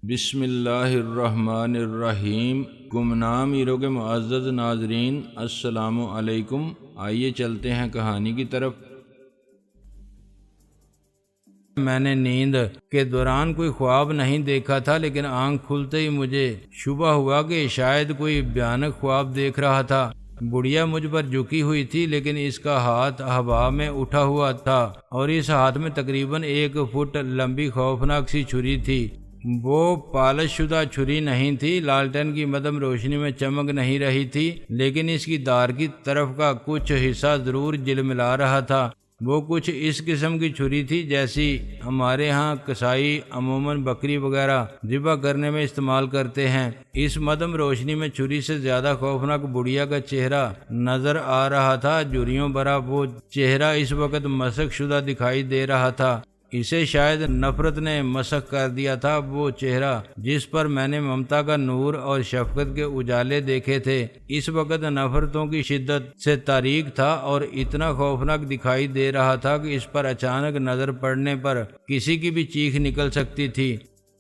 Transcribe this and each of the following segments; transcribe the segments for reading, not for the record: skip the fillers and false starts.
بسم اللہ الرحمن الرحیم۔ گمنام ایرو کے معزز ناظرین، السلام علیکم۔ آئیے چلتے ہیں کہانی کی طرف۔ میں نے نیند کے دوران کوئی خواب نہیں دیکھا تھا، لیکن آنکھ کھلتے ہی مجھے شبہ ہوا کہ شاید کوئی بھیانک خواب دیکھ رہا تھا۔ بڑھیا مجھ پر جھکی ہوئی تھی، لیکن اس کا ہاتھ ہوا میں اٹھا ہوا تھا اور اس ہاتھ میں تقریباً 1 فٹ لمبی خوفناک سی چھری تھی۔ وہ پالش شدہ چھری نہیں تھی، لالٹین کی مدھم روشنی میں چمک نہیں رہی تھی، لیکن اس کی دھار کی طرف کا کچھ حصہ ضرور جلملا رہا تھا۔ وہ کچھ اس قسم کی چھری تھی جیسی ہمارے ہاں کسائی عموماً بکری وغیرہ ذبح کرنے میں استعمال کرتے ہیں۔ اس مدھم روشنی میں چھری سے زیادہ خوفناک بڑھیا کا چہرہ نظر آ رہا تھا۔ جھریوں بھرا وہ چہرہ اس وقت مسخ شدہ دکھائی دے رہا تھا۔ اسے شاید نفرت نے مسخ کر دیا تھا۔ وہ چہرہ جس پر میں نے ممتا کا نور اور شفقت کے اجالے دیکھے تھے، اس وقت نفرتوں کی شدت سے تاریک تھا اور اتنا خوفناک دکھائی دے رہا تھا کہ اس پر اچانک نظر پڑنے پر کسی کی بھی چیخ نکل سکتی تھی۔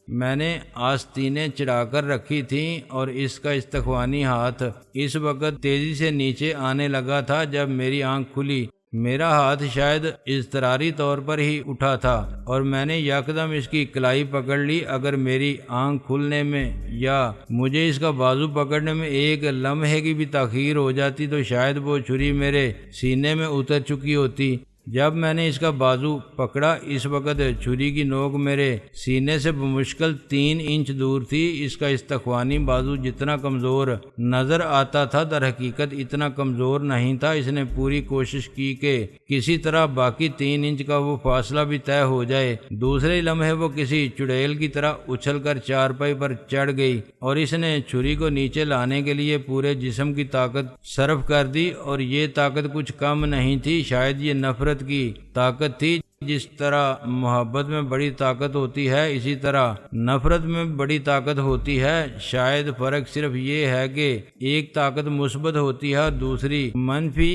میں نے آستینیں چڑھا کر رکھی تھیں اور اس کا استخوانی ہاتھ اس وقت تیزی سے نیچے آنے لگا تھا جب میری آنکھ کھلی۔ میرا ہاتھ شاید اضطراری طور پر ہی اٹھا تھا اور میں نے یکدم اس کی کلائی پکڑ لی۔ اگر میری آنکھ کھلنے میں یا مجھے اس کا بازو پکڑنے میں ایک لمحے کی بھی تاخیر ہو جاتی تو شاید وہ چھری میرے سینے میں اتر چکی ہوتی۔ جب میں نے اس کا بازو پکڑا، اس وقت چھری کی نوک میرے سینے سے بمشکل 3 انچ دور تھی۔ اس کا استخوانی بازو جتنا کمزور نظر آتا تھا، در حقیقت اتنا کمزور نہیں تھا۔ اس نے پوری کوشش کی کہ کسی طرح باقی 3 انچ کا وہ فاصلہ بھی طے ہو جائے۔ دوسرے لمحے وہ کسی چڑیل کی طرح اچھل کر چارپائی پر چڑھ گئی اور اس نے چھری کو نیچے لانے کے لیے پورے جسم کی طاقت صرف کر دی، اور یہ طاقت کچھ کم نہیں تھی، شاید یہ نفرت کی طاقت تھی۔ جس طرح محبت میں بڑی طاقت ہوتی ہے، اسی طرح نفرت میں بڑی طاقت ہوتی ہے۔ شاید فرق صرف یہ ہے کہ ایک طاقت مثبت ہوتی ہے اور دوسری منفی۔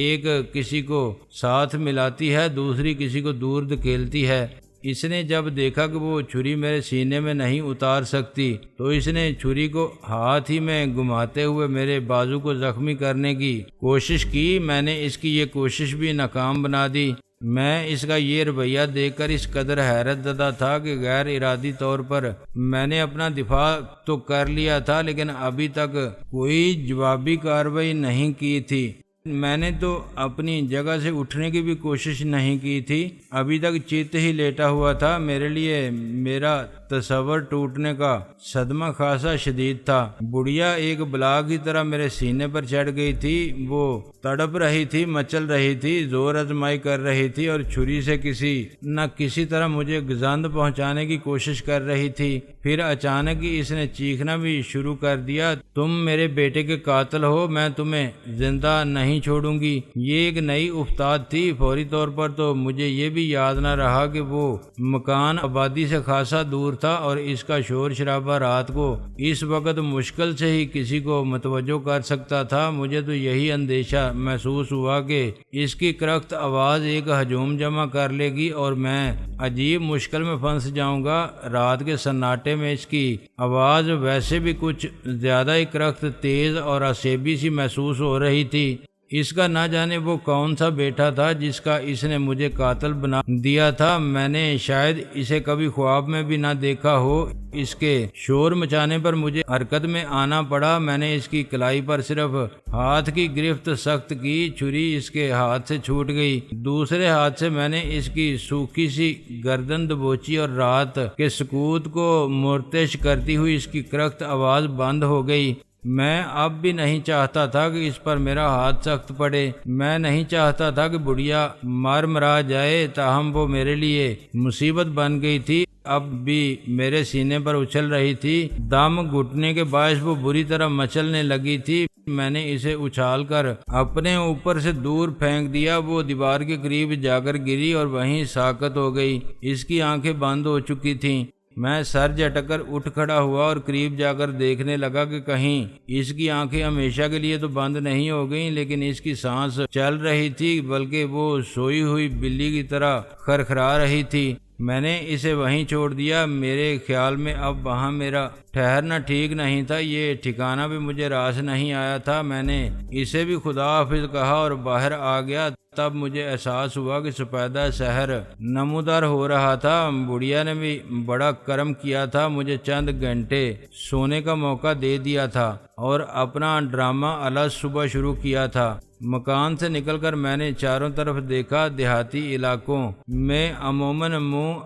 ایک کسی کو ساتھ ملاتی ہے، دوسری کسی کو دور دھکیلتی ہے۔ اس نے جب دیکھا کہ وہ چھری میرے سینے میں نہیں اتار سکتی تو اس نے چھری کو ہاتھ ہی میں گھماتے ہوئے میرے بازو کو زخمی کرنے کی کوشش کی۔ میں نے اس کی یہ کوشش بھی ناکام بنا دی۔ میں اس کا یہ رویہ دیکھ کر اس قدر حیرت زدہ تھا کہ غیر ارادی طور پر میں نے اپنا دفاع تو کر لیا تھا، لیکن ابھی تک کوئی جوابی کارروائی نہیں کی تھی۔ میں نے تو اپنی جگہ سے اٹھنے کی بھی کوشش نہیں کی تھی، ابھی تک چیت ہی لیٹا ہوا تھا۔ میرے لیے میرا تصور ٹوٹنے کا صدمہ خاصا شدید تھا۔ بڑھیا ایک بلا کی طرح میرے سینے پر چڑھ گئی تھی۔ وہ تڑپ رہی تھی، مچل رہی تھی، زور آزمائی کر رہی تھی اور چھری سے کسی نہ کسی طرح مجھے گزند پہنچانے کی کوشش کر رہی تھی۔ پھر اچانک ہی اس نے چیخنا بھی شروع کر دیا، تم میرے بیٹے کے قاتل ہو، میں تمہیں زندہ نہیں چھوڑوں گی۔ یہ ایک نئی افتاد تھی۔ فوری طور پر تو مجھے یہ بھی یاد نہ رہا کہ وہ مکان آبادی سے خاصا دور تھا اور اس کا شور شرابہ رات کو اس وقت مشکل سے ہی کسی کو متوجہ کر سکتا تھا۔ مجھے تو یہی اندیشہ محسوس ہوا کہ اس کی کرخت آواز ایک ہجوم جمع کر لے گی اور میں عجیب مشکل میں پھنس جاؤں گا۔ رات کے سناٹے میں اس کی آواز ویسے بھی کچھ زیادہ ہی کرخت، تیز اور عصبی سی محسوس ہو رہی تھی۔ اس کا نہ جانے وہ کون سا بیٹا تھا جس کا اس نے مجھے قاتل بنا دیا تھا۔ میں نے شاید اسے کبھی خواب میں بھی نہ دیکھا ہو۔ اس کے شور مچانے پر مجھے حرکت میں آنا پڑا۔ میں نے اس کی کلائی پر صرف ہاتھ کی گرفت سخت کی، چھری اس کے ہاتھ سے چھوٹ گئی۔ دوسرے ہاتھ سے میں نے اس کی سوکھی سی گردن دبوچی اور رات کے سکوت کو مرتعش کرتی ہوئی اس کی کرخت آواز بند ہو گئی۔ میں اب بھی نہیں چاہتا تھا کہ اس پر میرا ہاتھ سخت پڑے۔ میں نہیں چاہتا تھا کہ بڑھیا مرا جائے، تاہم وہ میرے لیے مصیبت بن گئی تھی۔ اب بھی میرے سینے پر اچھل رہی تھی، دم گھٹنے کے باعث وہ بری طرح مچلنے لگی تھی۔ میں نے اسے اچھال کر اپنے اوپر سے دور پھینک دیا۔ وہ دیوار کے قریب جا کر گری اور وہیں ساکت ہو گئی۔ اس کی آنکھیں بند ہو چکی تھیں۔ میں سر جھٹک کر اٹھ کھڑا ہوا اور قریب جا کر دیکھنے لگا کہ کہیں اس کی آنکھیں ہمیشہ کے لیے تو بند نہیں ہو گئیں، لیکن اس کی سانس چل رہی تھی، بلکہ وہ سوئی ہوئی بلی کی طرح کھرکھرا رہی تھی۔ میں نے اسے وہیں چھوڑ دیا۔ میرے خیال میں اب وہاں میرا ٹھہرنا ٹھیک نہیں تھا، یہ ٹھکانہ بھی مجھے راس نہیں آیا تھا۔ میں نے اسے بھی خدا حافظ کہا اور باہر آ گیا۔ تب مجھے احساس ہوا کہ سپیدہ سحر نمودار ہو رہا تھا۔ بڑھیا نے بھی بڑا کرم کیا تھا، مجھے چند گھنٹے سونے کا موقع دے دیا تھا اور اپنا ڈرامہ الگ صبح شروع کیا تھا۔ مکان سے نکل کر میں نے چاروں طرف دیکھا۔ دیہاتی علاقوں میں عموماً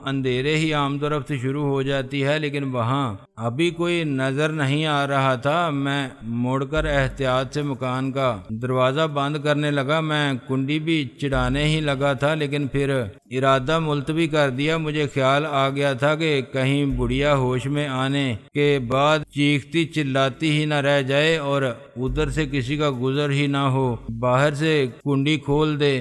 اندھیرے ہی آمد و رفت شروع ہو جاتی ہے، لیکن وہاں ابھی کوئی نظر نہیں آ رہا تھا۔ میں مڑ کر احتیاط سے مکان کا دروازہ بند کرنے لگا۔ میں کنڈی بھی چڑھانے ہی لگا تھا، لیکن پھر ارادہ ملتوی کر دیا۔ مجھے خیال آ گیا تھا کہ کہیں بڑھیا ہوش میں آنے کے بعد چیختی چلاتی ہی نہ رہ جائے اور ادھر سے کسی کا گزر ہی نہ ہو، باہر سے کنڈی کھول دے۔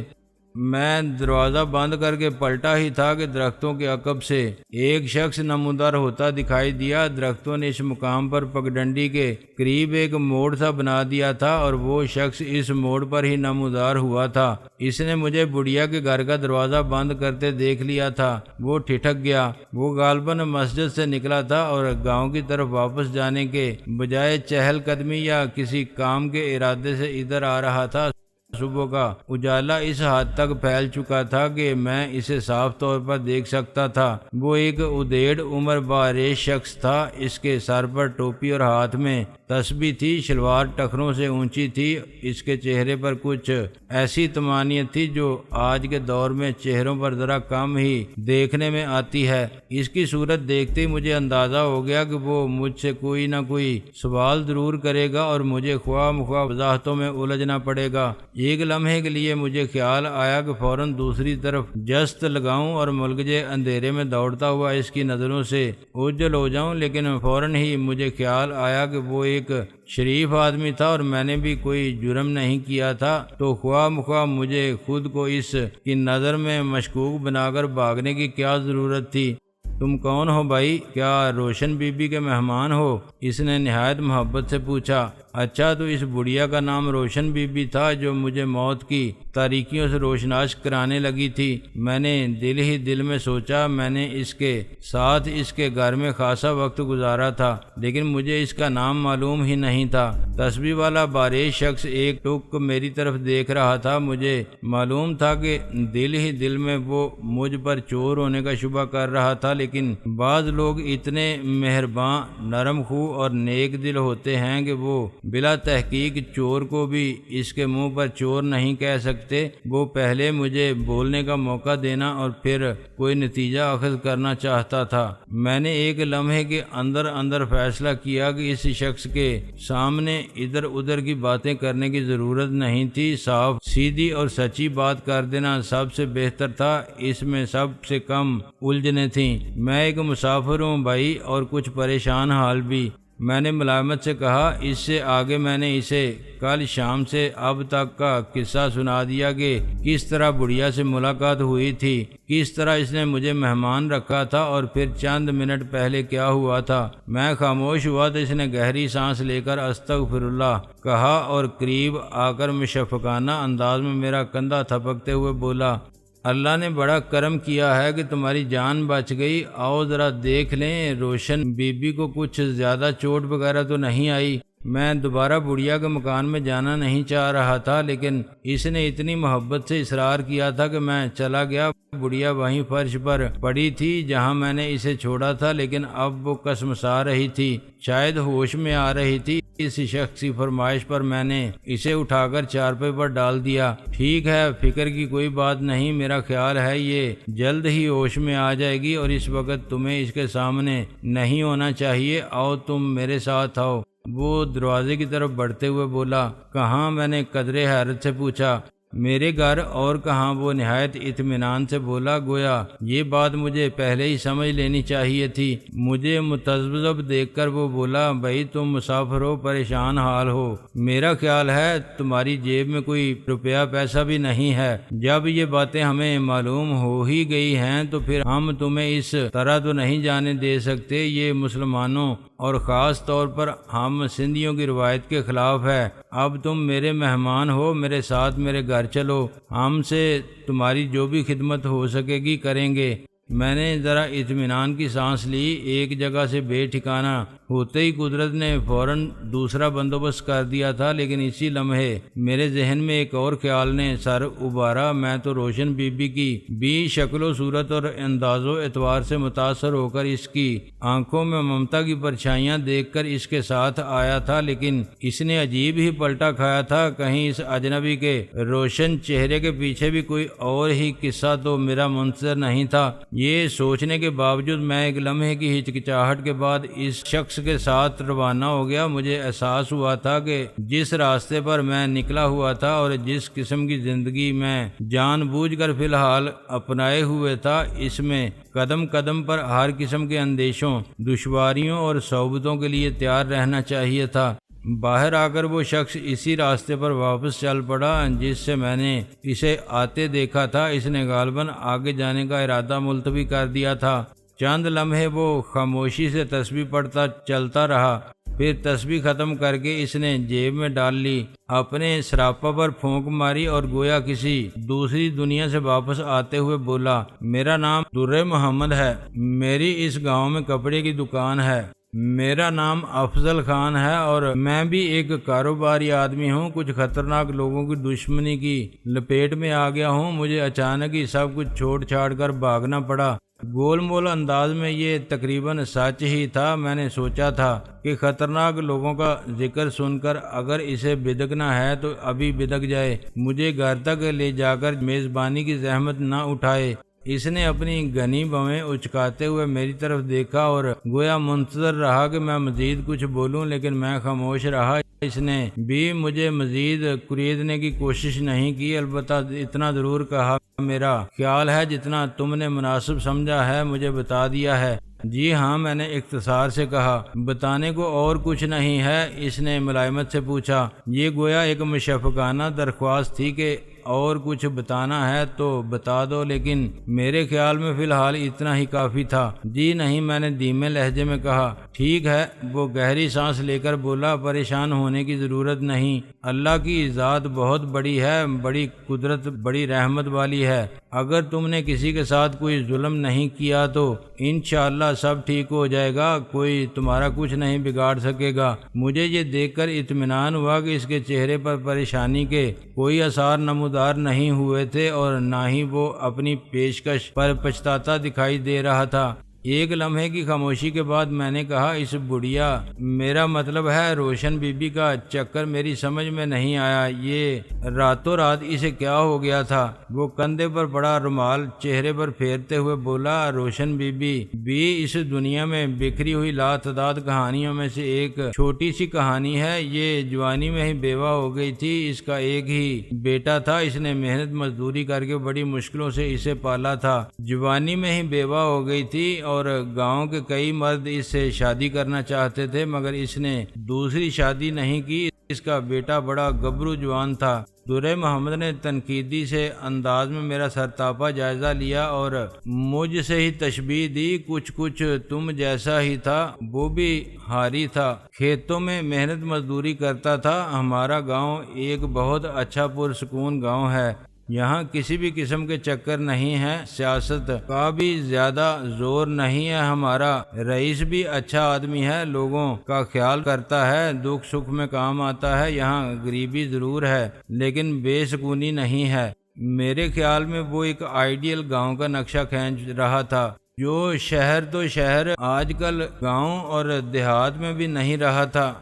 میں دروازہ بند کر کے پلٹا ہی تھا کہ درختوں کے عقب سے ایک شخص نمودار ہوتا دکھائی دیا۔ درختوں نے اس مقام پر پگڈنڈی کے قریب ایک موڑ سا بنا دیا تھا اور وہ شخص اس موڑ پر ہی نمودار ہوا تھا۔ اس نے مجھے بڑھیا کے گھر کا دروازہ بند کرتے دیکھ لیا تھا۔ وہ ٹھٹک گیا۔ وہ غالباً مسجد سے نکلا تھا اور گاؤں کی طرف واپس جانے کے بجائے چہل قدمی یا کسی کام کے ارادے سے ادھر آ رہا تھا۔ صبح کا اجالا اس حد تک پھیل چکا تھا کہ میں اسے صاف طور پر دیکھ سکتا تھا۔ وہ ایک ادھیڑ عمر باریش شخص تھا۔ اس کے سر پر ٹوپی اور ہاتھ میں تسبیح تھی۔ شلوار ٹخنوں سے اونچی تھی۔ اس کے چہرے پر کچھ ایسی طمانینت تھی جو آج کے دور میں چہروں پر ذرا کم ہی دیکھنے میں آتی ہے۔ اس کی صورت دیکھتے ہی مجھے اندازہ ہو گیا کہ وہ مجھ سے کوئی نہ کوئی سوال ضرور کرے گا اور مجھے خواہ مخواہ وضاحتوں میں الجھنا پڑے گا۔ ایک لمحے کے لیے مجھے خیال آیا کہ فوراً دوسری طرف جست لگاؤں اور ملگجے اندھیرے میں دوڑتا ہوا اس کی نظروں سے اوجھل ہو جاؤں، لیکن فوراً ہی مجھے خیال آیا کہ وہ ایک شریف آدمی تھا اور میں نے بھی کوئی جرم نہیں کیا تھا، تو خواہ مخواہ مجھے خود کو اس کی نظر میں مشکوک بنا کر بھاگنے کی کیا ضرورت تھی۔ تم کون ہو بھائی؟ کیا روشن بی بی کے مہمان ہو؟ اس نے نہایت محبت سے پوچھا۔ اچھا، تو اس بڑھیا کا نام روشن بی بی تھا جو مجھے موت کی تاریکیوں سے روشناس کرانے لگی تھی۔ میں نے دل ہی دل میں سوچا، میں نے اس کے ساتھ اس کے گھر میں خاصا وقت گزارا تھا، لیکن مجھے اس کا نام معلوم ہی نہیں تھا۔ تسبیح والا باریش شخص ایک ٹک میری طرف دیکھ رہا تھا۔ مجھے معلوم تھا کہ دل ہی دل میں وہ مجھ پر چور ہونے کا شبہ کر رہا تھا، لیکن بعض لوگ اتنے مہرباں، نرم خو اور نیک دل ہوتے ہیں کہ وہ بلا تحقیق چور کو بھی اس کے منہ پر چور نہیں کہہ سکتے۔ وہ پہلے مجھے بولنے کا موقع دینا اور پھر کوئی نتیجہ اخذ کرنا چاہتا تھا۔ میں نے ایک لمحے کے اندر فیصلہ کیا کہ اس شخص کے سامنے ادھر ادھر کی باتیں کرنے کی ضرورت نہیں تھی۔ صاف سیدھی اور سچی بات کر دینا سب سے بہتر تھا، اس میں سب سے کم الجھنیں تھیں۔ میں ایک مسافر ہوں بھائی، اور کچھ پریشان حال بھی، میں نے ملائمت سے کہا۔ اس سے آگے میں نے اسے کل شام سے اب تک کا قصہ سنا دیا کہ کس طرح بڑھیا سے ملاقات ہوئی تھی، کس طرح اس نے مجھے مہمان رکھا تھا اور پھر چند منٹ پہلے کیا ہوا تھا۔ میں خاموش ہوا تو اس نے گہری سانس لے کر استغفر اللہ کہا اور قریب آ کر مشفقانہ انداز میں میرا کندھا تھپکتے ہوئے بولا، اللہ نے بڑا کرم کیا ہے کہ تمہاری جان بچ گئی۔ آؤ ذرا دیکھ لیں، روشن بی بی کو کچھ زیادہ چوٹ وغیرہ تو نہیں آئی۔ میں دوبارہ بڑھیا کے مکان میں جانا نہیں چاہ رہا تھا، لیکن اس نے اتنی محبت سے اصرار کیا تھا کہ میں چلا گیا۔ بڑھیا وہیں فرش پر پڑی تھی جہاں میں نے اسے چھوڑا تھا، لیکن اب وہ کسمسا رہی تھی، شاید ہوش میں آ رہی تھی۔ اس شخص کی فرمائش پر میں نے اسے اٹھا کر چارپائی پر ڈال دیا۔ ٹھیک ہے، فکر کی کوئی بات نہیں، میرا خیال ہے یہ جلد ہی ہوش میں آ جائے گی اور اس وقت تمہیں اس کے سامنے نہیں ہونا چاہیے۔ آؤ تم میرے ساتھ آؤ۔ وہ دروازے کی طرف بڑھتے ہوئے بولا، کہاں؟ میں نے قدرے حیرت سے پوچھا۔ میرے گھر، اور کہاں؟ وہ نہایت اطمینان سے بولا، گویا یہ بات مجھے پہلے ہی سمجھ لینی چاہیے تھی۔ مجھے متذبذب دیکھ کر وہ بولا، بھائی تم مسافر ہو، پریشان حال ہو، میرا خیال ہے تمہاری جیب میں کوئی روپیہ پیسہ بھی نہیں ہے۔ جب یہ باتیں ہمیں معلوم ہو ہی گئی ہیں تو پھر ہم تمہیں اس طرح تو نہیں جانے دے سکتے۔ یہ مسلمانوں اور خاص طور پر ہم سندھیوں کی روایت کے خلاف ہے۔ اب تم میرے مہمان ہو، میرے ساتھ میرے گھر چلو، ہم سے تمہاری جو بھی خدمت ہو سکے گی کریں گے۔ میں نے ذرا اطمینان کی سانس لی۔ ایک جگہ سے بے ٹھکانہ ہوتے ہی قدرت نے فوراً دوسرا بندوبست کر دیا تھا، لیکن اسی لمحے میرے ذہن میں ایک اور خیال نے سر ابھارا۔ میں تو روشن بی بی کی بھی شکل و صورت اور انداز و اعتبار سے متاثر ہو کر اس کی آنکھوں میں ممتا کی پرچھائیاں دیکھ کر اس کے ساتھ آیا تھا، لیکن اس نے عجیب ہی پلٹا کھایا تھا۔ کہیں اس اجنبی کے روشن چہرے کے پیچھے بھی کوئی اور ہی قصہ تو میرا منتظر نہیں تھا۔ یہ سوچنے کے باوجود میں ایک لمحے کی ہچکچاہٹ کے بعد اس شخص کے ساتھ روانہ ہو گیا۔ مجھے احساس ہوا تھا کہ جس راستے پر میں نکلا ہوا تھا اور جس قسم کی زندگی میں جان بوجھ کر فی الحال اپنائے ہوئے تھا، اس میں قدم قدم پر ہر قسم کے اندیشوں، دشواریوں اور صعوبتوں کے لیے تیار رہنا چاہیے تھا۔ باہر آ کر وہ شخص اسی راستے پر واپس چل پڑا جس سے میں نے اسے آتے دیکھا تھا۔ اس نے غالباً آگے جانے کا ارادہ ملتوی کر دیا تھا۔ چند لمحے وہ خاموشی سے تسبیح پڑھتا چلتا رہا، پھر تسبیح ختم کر کے اس نے جیب میں ڈال لی، اپنے سراپا پر پھونک ماری اور گویا کسی دوسری دنیا سے واپس آتے ہوئے بولا، میرا نام در محمد ہے، میری اس گاؤں میں کپڑے کی دکان ہے، میرا نام افضل خان ہے اور میں بھی ایک کاروباری آدمی ہوں۔ کچھ خطرناک لوگوں کی دشمنی کی لپیٹ میں آ گیا ہوں، مجھے اچانک ہی سب کچھ چھوڑ چھاڑ کر بھاگنا پڑا۔ گول مول انداز میں یہ تقریباً سچ ہی تھا۔ میں نے سوچا تھا کہ خطرناک لوگوں کا ذکر سن کر اگر اسے بدکنا ہے تو ابھی بدک جائے، مجھے گھر تک لے جا کر میزبانی کی زحمت نہ اٹھائے۔ اس نے اپنی گھنی بھویں اچکاتے ہوئے میری طرف دیکھا اور گویا منتظر رہا کہ میں مزید کچھ بولوں، لیکن میں خاموش رہا۔ اس نے بھی مجھے مزید کریدنے کی کوشش نہیں کی، البتہ اتنا ضرور کہا، میرا خیال ہے جتنا تم نے مناسب سمجھا ہے مجھے بتا دیا ہے۔ جی ہاں، میں نے اختصار سے کہا۔ بتانے کو اور کچھ نہیں ہے؟ اس نے ملائمت سے پوچھا۔ یہ گویا ایک مشفقانہ درخواست تھی کہ اور کچھ بتانا ہے تو بتا دو، لیکن میرے خیال میں فی الحال اتنا ہی کافی تھا۔ جی نہیں، میں نے دھیمے لہجے میں کہا۔ ٹھیک ہے، وہ گہری سانس لے کر بولا، پریشان ہونے کی ضرورت نہیں، اللہ کی ذات بہت بڑی ہے، بڑی قدرت، بڑی رحمت والی ہے۔ اگر تم نے کسی کے ساتھ کوئی ظلم نہیں کیا تو انشاءاللہ سب ٹھیک ہو جائے گا، کوئی تمہارا کچھ نہیں بگاڑ سکے گا۔ مجھے یہ دیکھ کر اطمینان ہوا کہ اس کے چہرے پر پریشانی کے کوئی آثار نمودار نہیں ہوئے تھے اور نہ ہی وہ اپنی پیشکش پر پچھتاتا دکھائی دے رہا تھا۔ ایک لمحے کی خاموشی کے بعد میں نے کہا، اس بڑھیا، میرا مطلب ہے روشن بی بی کا چکر میری سمجھ میں نہیں آیا، یہ راتوں رات اسے کیا ہو گیا تھا؟ وہ کندھے پر پڑا رومال چہرے پر پھیرتے ہوئے بولا، روشن بی بی بھی اس دنیا میں بکھری ہوئی لاتعداد کہانیوں میں سے ایک چھوٹی سی کہانی ہے۔ یہ جوانی میں ہی بیوہ ہو گئی تھی، اس کا ایک ہی بیٹا تھا، اس نے محنت مزدوری کر کے بڑی مشکلوں سے اسے پالا تھا۔ جوانی میں ہی بیوہ ہو گئی تھی اور گاؤں کے کئی مرد اس سے شادی کرنا چاہتے تھے، مگر اس نے دوسری شادی نہیں کی۔ اس کا بیٹا بڑا گبرو جوان تھا۔ در محمد نے تنقیدی سے انداز میں میرا سرتاپا جائزہ لیا اور مجھ سے ہی تشبیہ دی، کچھ تم جیسا ہی تھا، وہ بھی ہاری تھا، کھیتوں میں محنت مزدوری کرتا تھا۔ ہمارا گاؤں ایک بہت اچھا پرسکون گاؤں ہے، یہاں کسی بھی قسم کے چکر نہیں ہے، سیاست کا بھی زیادہ زور نہیں ہے، ہمارا رئیس بھی اچھا آدمی ہے، لوگوں کا خیال کرتا ہے، دکھ سکھ میں کام آتا ہے۔ یہاں غریبی ضرور ہے لیکن بے سکونی نہیں ہے۔ میرے خیال میں وہ ایک آئیڈیل گاؤں کا نقشہ کھینچ رہا تھا، جو شہر تو شہر آج کل گاؤں اور دیہات میں بھی نہیں رہا تھا۔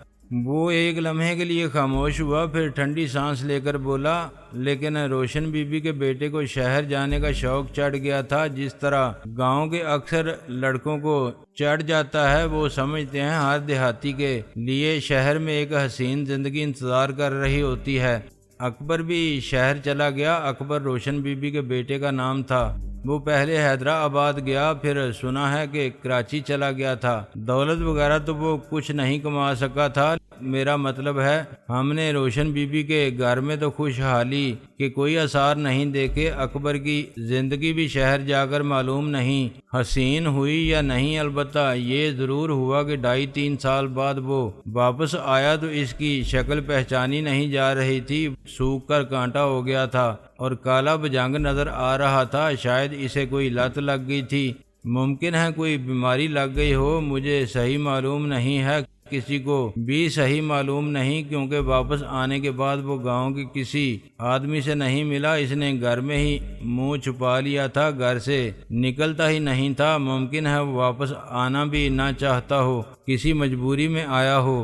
وہ ایک لمحے کے لیے خاموش ہوا، پھر ٹھنڈی سانس لے کر بولا، لیکن روشن بی بی کے بیٹے کو شہر جانے کا شوق چڑھ گیا تھا، جس طرح گاؤں کے اکثر لڑکوں کو چڑھ جاتا ہے۔ وہ سمجھتے ہیں ہر دیہاتی کے لیے شہر میں ایک حسین زندگی انتظار کر رہی ہوتی ہے۔ اکبر بھی شہر چلا گیا۔ اکبر روشن بی بی کے بیٹے کا نام تھا۔ وہ پہلے حیدرآباد گیا، پھر سنا ہے کہ کراچی چلا گیا تھا۔ دولت وغیرہ تو وہ کچھ نہیں کما سکا تھا، میرا مطلب ہے ہم نے روشن بی بی کے گھر میں تو خوشحالی کے کوئی آثار نہیں دیکھے۔ اکبر کی زندگی بھی شہر جا کر معلوم نہیں حسین ہوئی یا نہیں، البتہ یہ ضرور ہوا کہ 2.5-3 سال بعد وہ واپس آیا تو اس کی شکل پہچانی نہیں جا رہی تھی، سوکھ کر کانٹا ہو گیا تھا۔ اور کالا بجنگ نظر آ رہا تھا، شاید اسے کوئی لت لگ گئی تھی، ممکن ہے کوئی بیماری لگ گئی ہو، مجھے صحیح معلوم نہیں ہے، کسی کو بھی صحیح معلوم نہیں، کیونکہ واپس آنے کے بعد وہ گاؤں کے کسی آدمی سے نہیں ملا، اس نے گھر میں ہی منہ چھپا لیا تھا، گھر سے نکلتا ہی نہیں تھا، ممکن ہے وہ واپس آنا بھی نہ چاہتا ہو، کسی مجبوری میں آیا ہو۔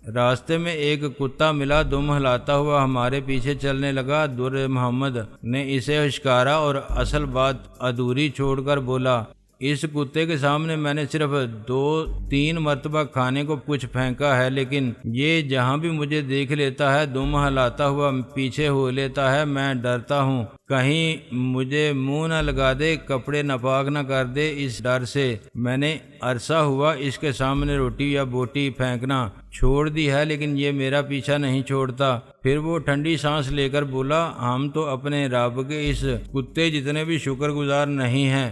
راستے میں ایک کتا ملا، دم ہلاتا ہوا ہمارے پیچھے چلنے لگا۔ در محمد نے اسے ہچکارا اور اصل بات ادھوری چھوڑ کر بولا، اس کتے کے سامنے میں نے صرف 2-3 مرتبہ کھانے کو کچھ پھینکا ہے، لیکن یہ جہاں بھی مجھے دیکھ لیتا ہے دم ہلاتا ہوا پیچھے ہو لیتا ہے، میں ڈرتا ہوں کہیں مجھے منہ نہ لگا دے، کپڑے ناپاک نہ کر دے، اس ڈر سے میں نے عرصہ ہوا اس کے سامنے روٹی یا بوٹی پھینکنا چھوڑ دی ہے، لیکن یہ میرا پیچھا نہیں چھوڑتا۔ پھر وہ ٹھنڈی سانس لے کر بولا، ہم تو اپنے رب کے اس کتے جتنے بھی شکر گزار نہیں ہیں۔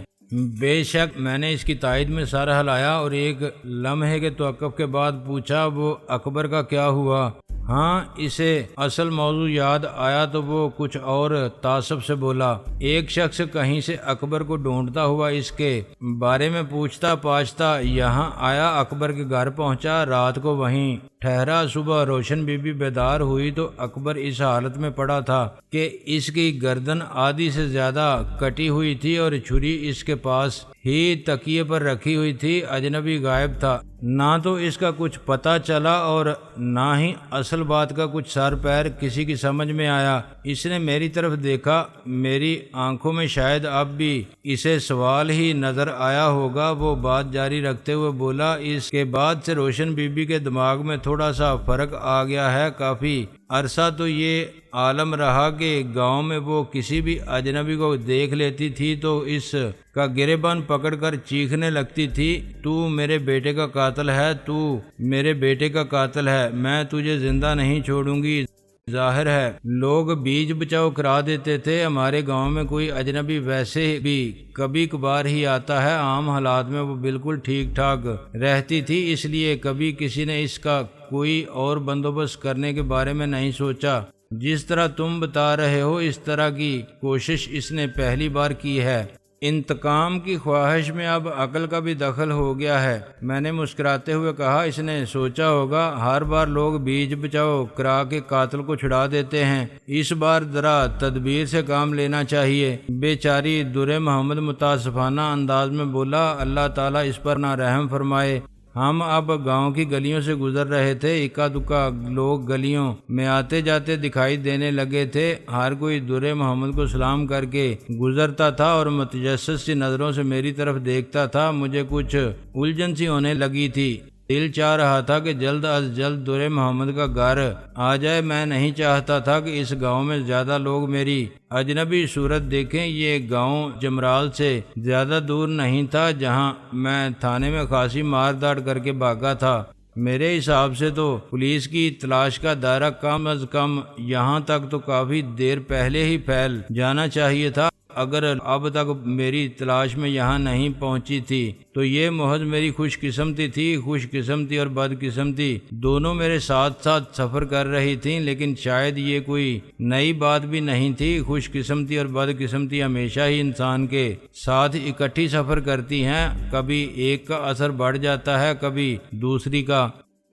بے شک میں نے اس کی تائید میں سر ہلایا اور ایک لمحے کے توقف کے بعد پوچھا، وہ اکبر کا کیا ہوا؟ ہاں، اسے اصل موضوع یاد آیا تو وہ کچھ اور تعصب سے بولا، ایک شخص کہیں سے اکبر کو ڈھونڈتا ہوا اس کے بارے میں پوچھتا پاچھتا یہاں آیا، اکبر کے گھر پہنچا، رات کو وہیں ٹھہرا، صبح روشن بی بی بیدار ہوئی تو اکبر اس حالت میں پڑا تھا کہ اس کی گردن آدھی سے زیادہ کٹی ہوئی تھی اور چھری اس کے پاس ہی تکیے پر رکھی ہوئی تھی، اجنبی غائب تھا، نہ تو اس کا کچھ پتہ چلا اور نہ ہی اصل بات کا کچھ سر پیر کسی کی سمجھ میں آیا۔ اس نے میری طرف دیکھا، میری آنکھوں میں شاید اب بھی اسے سوال ہی نظر آیا ہوگا، وہ بات جاری رکھتے ہوئے بولا، اس کے بعد سے روشن بی بی کے دماغ میں تھوڑا سا فرق آ گیا ہے، کافی عرصہ تو یہ عالم رہا کہ گاؤں میں وہ کسی بھی اجنبی کو دیکھ لیتی تھی تو اس کا گریبان پکڑ کر چیخنے لگتی تھی، تو میرے بیٹے کا قاتل ہے، تو میرے بیٹے کا قاتل ہے، میں تجھے زندہ نہیں چھوڑوں گی۔ ظاہر ہے لوگ بیچ بچاؤ کرا دیتے تھے، ہمارے گاؤں میں کوئی اجنبی ویسے بھی کبھی کبھار ہی آتا ہے، عام حالات میں وہ بالکل ٹھیک ٹھاک رہتی تھی، اس لیے کبھی کسی نے اس کا کوئی اور بندوبست کرنے کے بارے میں نہیں سوچا۔ جس طرح تم بتا رہے ہو اس طرح کی کوشش اس نے پہلی بار کی ہے۔ انتقام کی خواہش میں اب عقل کا بھی دخل ہو گیا ہے، میں نے مسکراتے ہوئے کہا، اس نے سوچا ہوگا ہر بار لوگ بیچ بچاؤ کرا کے قاتل کو چھڑا دیتے ہیں، اس بار ذرا تدبیر سے کام لینا چاہیے۔ بیچاری در محمد متاسفانہ انداز میں بولا، اللہ تعالیٰ اس پر نہ رحم فرمائے۔ ہم اب گاؤں کی گلیوں سے گزر رہے تھے، اکا دکا لوگ گلیوں میں آتے جاتے دکھائی دینے لگے تھے، ہر کوئی در محمد کو سلام کر کے گزرتا تھا اور متجسس سی نظروں سے میری طرف دیکھتا تھا، مجھے کچھ الجھن سی ہونے لگی تھی، دل چاہ رہا تھا کہ جلد از جلد در محمد کا گھر آ جائے، میں نہیں چاہتا تھا کہ اس گاؤں میں زیادہ لوگ میری اجنبی صورت دیکھیں، یہ گاؤں جمرال سے زیادہ دور نہیں تھا جہاں میں تھانے میں خاصی مار داڑ کر کے بھاگا تھا، میرے حساب سے تو پولیس کی تلاش کا دائرہ کم از کم یہاں تک تو کافی دیر پہلے ہی پھیل جانا چاہیے تھا، اگر اب تک میری تلاش میں یہاں نہیں پہنچی تھی تو یہ محض میری خوش قسمتی تھی، خوش قسمتی اور بد قسمتی دونوں میرے ساتھ ساتھ سفر کر رہی تھیں، لیکن شاید یہ کوئی نئی بات بھی نہیں تھی، خوش قسمتی اور بد قسمتی ہمیشہ ہی انسان کے ساتھ اکٹھی سفر کرتی ہیں، کبھی ایک کا اثر بڑھ جاتا ہے، کبھی دوسری کا۔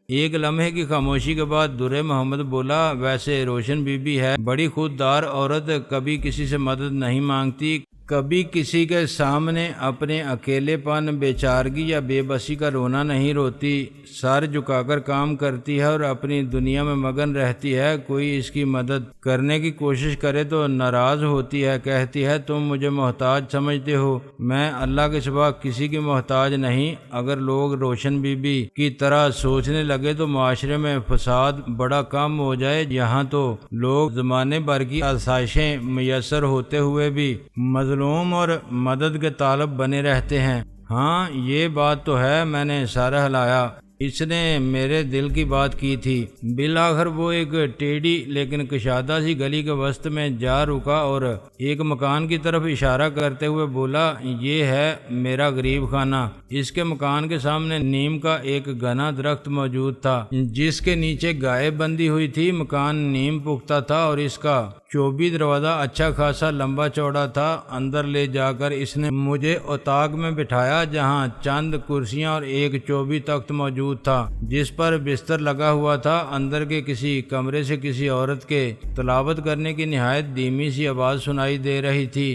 ایک لمحے کی خاموشی کے بعد در محمد بولا، ویسے روشن بی بی ہے بڑی خوددار عورت، کبھی کسی سے مدد نہیں مانگتی، کبھی کسی کے سامنے اپنے اکیلے پن، بیچارگی یا بے بسی کا رونا نہیں روتی، سر جھکا کر کام کرتی ہے اور اپنی دنیا میں مگن رہتی ہے، کوئی اس کی مدد کرنے کی کوشش کرے تو ناراض ہوتی ہے، کہتی ہے تم مجھے محتاج سمجھتے ہو، میں اللہ کے سوا کسی کی محتاج نہیں۔ اگر لوگ روشن بی بی کی طرح سوچنے لگے تو معاشرے میں فساد بڑا کم ہو جائے، یہاں تو لوگ زمانے بھر کی آسائشیں میسر ہوتے ہوئے بھی مظلوم اور مدد کے طالب بنے رہتے ہیں۔ ہاں یہ بات تو ہے، میں نے سر ہلایا، اس نے میرے دل کی بات کی تھی۔ بالآخر وہ ایک ٹیڑھی لیکن کشادہ سی گلی کے وسط میں جا رکا اور ایک مکان کی طرف اشارہ کرتے ہوئے بولا، یہ ہے میرا غریب خانہ۔ اس کے مکان کے سامنے نیم کا ایک گھنا درخت موجود تھا جس کے نیچے گائے بندھی ہوئی تھی۔ مکان نیم پختہ تھا اور اس کا چوبی دروازہ اچھا خاصا لمبا چوڑا تھا۔ اندر لے جا کر اس نے مجھے اتاق میں بٹھایا جہاں چند کرسیاں اور ایک چوبی تخت موجود تھا جس پر بستر لگا ہوا تھا۔ اندر کے کسی کمرے سے کسی عورت کے تلاوت کرنے کی نہایت دھیمی سی آواز سنائی دے رہی تھی۔